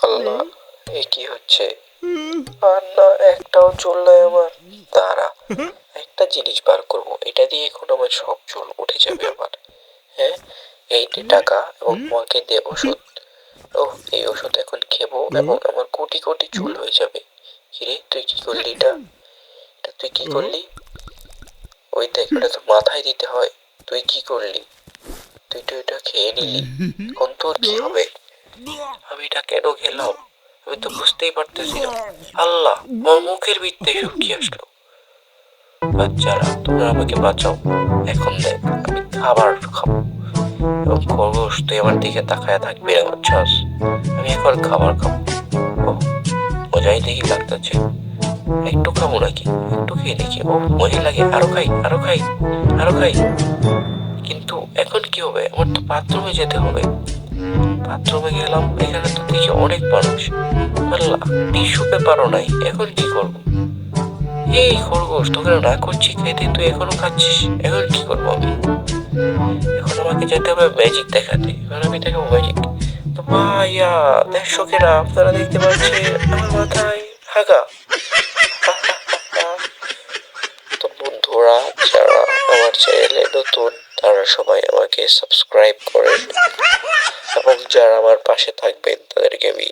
আল্লাহ, এ কি হচ্ছে? আর না একটাও চুল নাই আমার। দাঁড়া, একটা জিনিস বার করবো, এটা দিয়ে এখন আমার সব চুল উঠে যাবে আমার। হ্যাঁ, এই নে টাকা এবং মাকে দে ওষুধ। ওহ, এই ওষুধ এখন খেবো এবং আমার কোটি কোটি চুল হয়ে যাবে। কিরে, তুই কি করলি এটা? এটা তুই কি করলি? ওই দেখ, ওটা তো মাথায় দিতে হয়। তুই কি করলি? তুই তো এটা খেয়ে নিলি। এখন তোর কি হবে? আমি এটা কেন খেলাম? আমি তো বুঝতেই পারতেছি না। আল্লাহ, আমার মুখের ভিতরে এসব কি আসলো? বাচ্চারা, তোমরা আমাকে বাঁচাও। এখন দেখ, আমি খাবার খাবো এবং খরগোশ, তুই আমার দিকে তাকায় থাকবি না, বুঝছস? আমি এখন খাবার খাবো। ও, মজাই দেখি লাগতেছে। একটু খাবো নাকি? একটু খেয়ে দেখি। ও, মজাই লাগে। আরো খাই, আরো খাই, আরো খাই। কিন্তু এখন কি হবে? আমার তো বাথরুমে যেতে হবে। বাথরুমে গেলাম, এখানে তো দেখি অনেক মানুষ। আল্লাহ, টিস্যু পেপারও নাই। এখন কি করবো? এই খরগোশ, তোকে না করছি খেতে, তুই এখনো খাচ্ছিস। এখন কি করবো আমি? এখন আমাকে যেতে হবে ম্যাজিক দেখাতে। এবার আমি দেখাবো ম্যাজিক। তো ভাইয়া, দর্শকেরা, আপনারা দেখতে পাচ্ছেন আমার মাথায় হাগা। তো বন্ধুরা, যারা আমার চ্যানেলে নতুন, তারা সবাই আমাকে সাবস্ক্রাইব করেন এবং যারা আমার পাশে থাকবেন তাদেরকে আমি